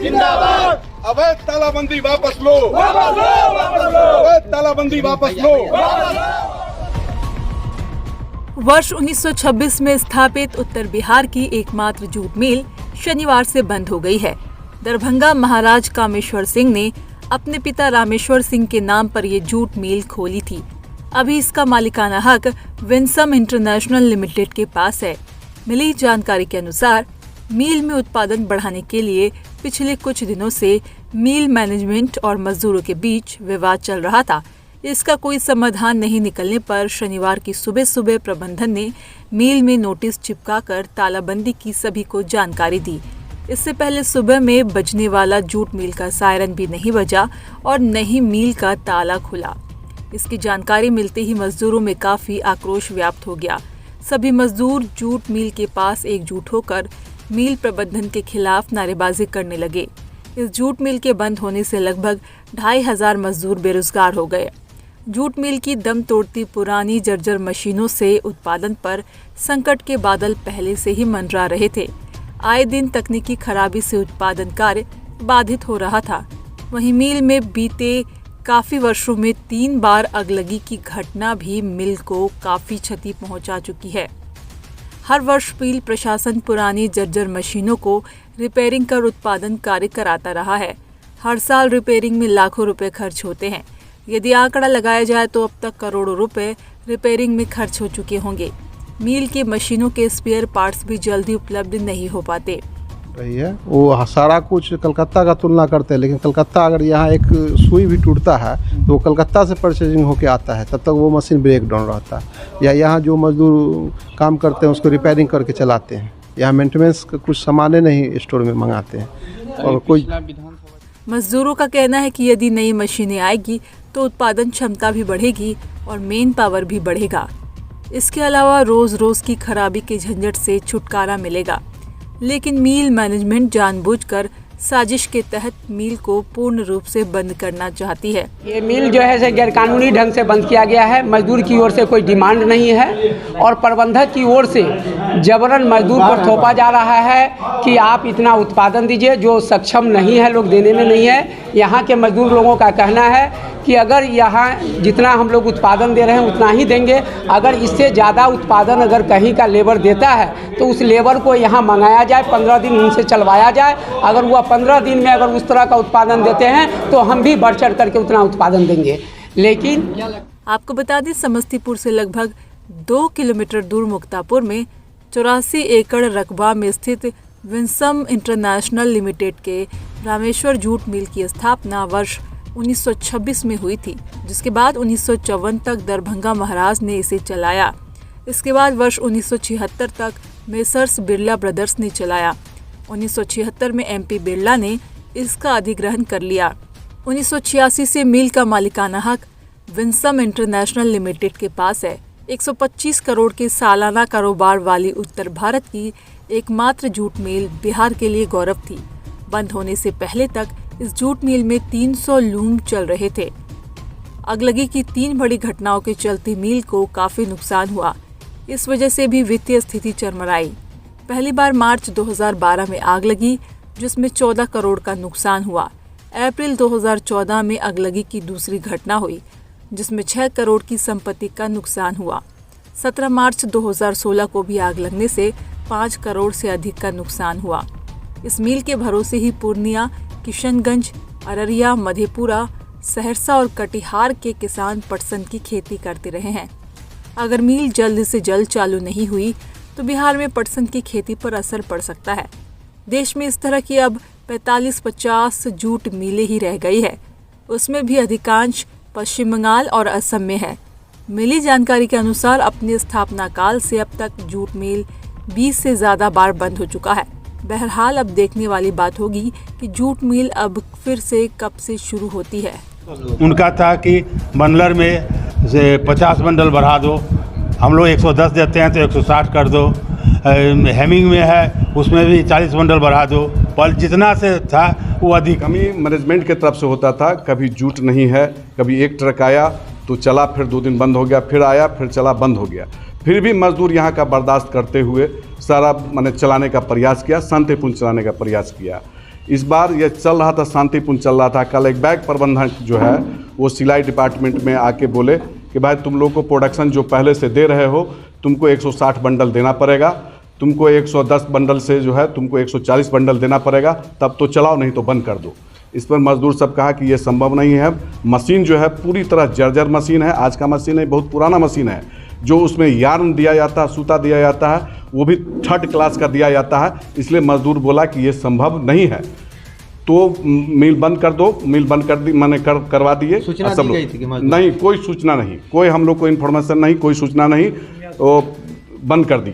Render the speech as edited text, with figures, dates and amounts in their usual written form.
जिंदाबाद। अवैध तालाबंदी वापस लो, अवैध तालाबंदी वापस लो। वर्ष 1926 में स्थापित उत्तर बिहार की एकमात्र जूट मिल शनिवार से बंद हो गई है। दरभंगा महाराज कामेश्वर सिंह ने अपने पिता रामेश्वर सिंह के नाम पर ये जूट मिल खोली थी। अभी इसका मालिकाना हक विंसम इंटरनेशनल लिमिटेड के पास है। मिली जानकारी के अनुसार मिल में उत्पादन बढ़ाने के लिए पिछले कुछ दिनों से मिल मैनेजमेंट और मजदूरों के बीच विवाद चल रहा था। इसका कोई समाधान नहीं निकलने पर शनिवार की सुबह सुबह प्रबंधन ने मिल में नोटिस चिपकाकर तालाबंदी की सभी को जानकारी दी। इससे पहले सुबह में बजने वाला जूट मिल का सायरन भी नहीं बजा और न ही मिल का ताला खुला। इसकी जानकारी मिलते ही मजदूरों में काफी आक्रोश व्याप्त हो गया। सभी मजदूर जूट मिल के पास एकजुट होकर मिल प्रबंधन के खिलाफ नारेबाजी करने लगे। इस जूट मिल के बंद होने से लगभग 2500 मजदूर बेरोजगार हो गए। जूट मिल की दम तोड़ती पुरानी जर्जर मशीनों से उत्पादन पर संकट के बादल पहले से ही मंडरा रहे थे। आए दिन तकनीकी खराबी से उत्पादन कार्य बाधित हो रहा था। वहीं मिल में बीते काफी वर्षों में 3 बार अगलगी की घटना भी मिल को काफी क्षति पहुंचा चुकी है। हर वर्ष मिल प्रशासन पुरानी जर्जर मशीनों को रिपेयरिंग कर उत्पादन कार्य कराता रहा है। हर साल रिपेयरिंग में लाखों रुपए खर्च होते हैं। यदि आंकड़ा लगाया जाए तो अब तक करोड़ों रुपए रिपेयरिंग में खर्च हो चुके होंगे। मिल के मशीनों के स्पेयर पार्ट्स भी जल्दी उपलब्ध नहीं हो पाते। रही है वो सारा कुछ कलकत्ता का तुलना करते हैं, लेकिन कलकत्ता अगर यहाँ एक सुई भी टूटता है तो वो कलकत्ता से परचेजिंग होके आता है, तब तक वो मशीन ब्रेक डाउन रहता है। या यहाँ जो मजदूर काम करते हैं उसको रिपेयरिंग करके चलाते हैं। यहाँ मेंटेनेंस का कुछ सामानें नहीं स्टोर में मंगाते हैं। और कोई मजदूरों का कहना है कि यदि नई मशीनें आएगी तो उत्पादन क्षमता भी बढ़ेगी और मेन पावर भी बढ़ेगा। इसके अलावा रोज रोज की खराबी के झंझट से छुटकारा मिलेगा। लेकिन मिल मैनेजमेंट जानबूझकर साजिश के तहत मिल को पूर्ण रूप से बंद करना चाहती है। ये मिल जो है गैरकानूनी ढंग से बंद किया गया है। मजदूर की ओर से कोई डिमांड नहीं है और प्रबंधक की ओर से जबरन मजदूर पर थोपा जा रहा है कि आप इतना उत्पादन दीजिए, जो सक्षम नहीं है, लोग देने में नहीं है। यहाँ के मजदूर लोगों का कहना है कि अगर यहाँ जितना हम लोग उत्पादन दे रहे हैं उतना ही देंगे। अगर इससे ज़्यादा उत्पादन अगर कहीं का लेबर देता है तो उस लेबर को यहाँ मंगाया जाए, 15 दिन उनसे चलवाया जाए। अगर वह 15 दिन में अगर उस तरह का उत्पादन देते हैं तो हम भी बढ़ चढ़ करके उतना उत्पादन देंगे। लेकिन आपको बता दें, समस्तीपुर से लगभग 2 किलोमीटर दूर मुक्तापुर में 84 एकड़ रकबा में स्थित विंसम इंटरनेशनल लिमिटेड के रामेश्वर जूट मिल की स्थापना वर्ष 1926 में हुई थी, जिसके बाद 1954 तक दरभंगा महाराज ने इसे चलाया। इसके बाद वर्ष 1976 तक मेसर्स बिरला ब्रदर्स ने चलाया। 1976 में MP बिरला ने इसका अधिग्रहण कर लिया। 1986 से मिल का मालिकाना हक विंसम इंटरनेशनल लिमिटेड के पास है। 125 करोड़ के सालाना कारोबार वाली उत्तर भारत की एकमात्र जूट मिल बिहार के लिए गौरव थी। बंद होने से पहले तक इस जूट मिल में 300 लूम चल रहे थे। अगलगी की 3 बड़ी घटनाओं के चलते मिल को काफी नुकसान हुआ। इस वजह से भी वित्तीय स्थिति चरमराई। पहली बार मार्च 2012 में आग लगी, जिसमें 14 करोड़ का नुकसान हुआ। अप्रैल 2014 में अगलगी की दूसरी घटना हुई, जिसमें 6 करोड़ की संपत्ति का नुकसान हुआ। 17 मार्च 2016 को भी आग लगने से 5 करोड़ से अधिक का नुकसान हुआ। इस मिल के भरोसे ही पूर्णिया, किशनगंज, अररिया, मधेपुरा, सहरसा और कटिहार के किसान पटसन की खेती करते रहे हैं। अगर मिल जल्द से जल्द चालू नहीं हुई तो बिहार में पटसन की खेती पर असर पड़ सकता है। देश में इस तरह की अब 45-50 जूट मिलें ही रह गई है। उसमें भी अधिकांश पश्चिम बंगाल और असम में है। मिली जानकारी के अनुसार अपने स्थापना काल से अब तक जूट मिल 20 से ज्यादा बार बंद हो चुका है। बहरहाल अब देखने वाली बात होगी कि जूट मिल अब फिर से कब से शुरू होती है। उनका था कि बंडलर में से 50 बंडल बढ़ा दो, हम लोग 110 देते हैं तो 160 कर दो। हेमिंग में है उसमें भी 40 बंडल बढ़ा दो। पर जितना से था वो अधिक कमी मैनेजमेंट की तरफ से होता था। कभी जूट नहीं है, कभी एक ट्रक आया तो चला, फिर 2 दिन बंद हो गया, फिर आया, फिर चला, बंद हो गया। फिर भी मजदूर यहाँ का बर्दाश्त करते हुए सारा चलाने का प्रयास किया, शांतिपूर्ण चलाने का प्रयास किया। इस बार यह चल रहा था, शांतिपूर्ण चल रहा था। कल एक बैग प्रबंधक जो है वो सिलाई डिपार्टमेंट में आके बोले कि भाई तुम लोग को प्रोडक्शन जो पहले से दे रहे हो तुमको 160 बंडल देना पड़ेगा, तुमको 110 बंडल से जो है तुमको 140 बंडल देना पड़ेगा, तब तो चलाओ, नहीं तो बंद कर दो। इस पर मजदूर सब कहा कि ये संभव नहीं है। मशीन जो है पूरी तरह जर्जर मशीन है, आज का मशीन है, बहुत पुराना मशीन है। जो उसमें यार्न दिया जाता है, सूता दिया जाता है, वो भी 3rd क्लास का दिया जाता है। इसलिए मजदूर बोला कि ये संभव नहीं है, तो मिल बंद कर दो। मिल बंद कर दी, मैंने करवा दिए। सूचना दी गई थी कि नहीं, कोई सूचना नहीं, कोई हम लोग को इन्फॉर्मेशन नहीं, कोई सूचना नहीं, तो बंद कर दी।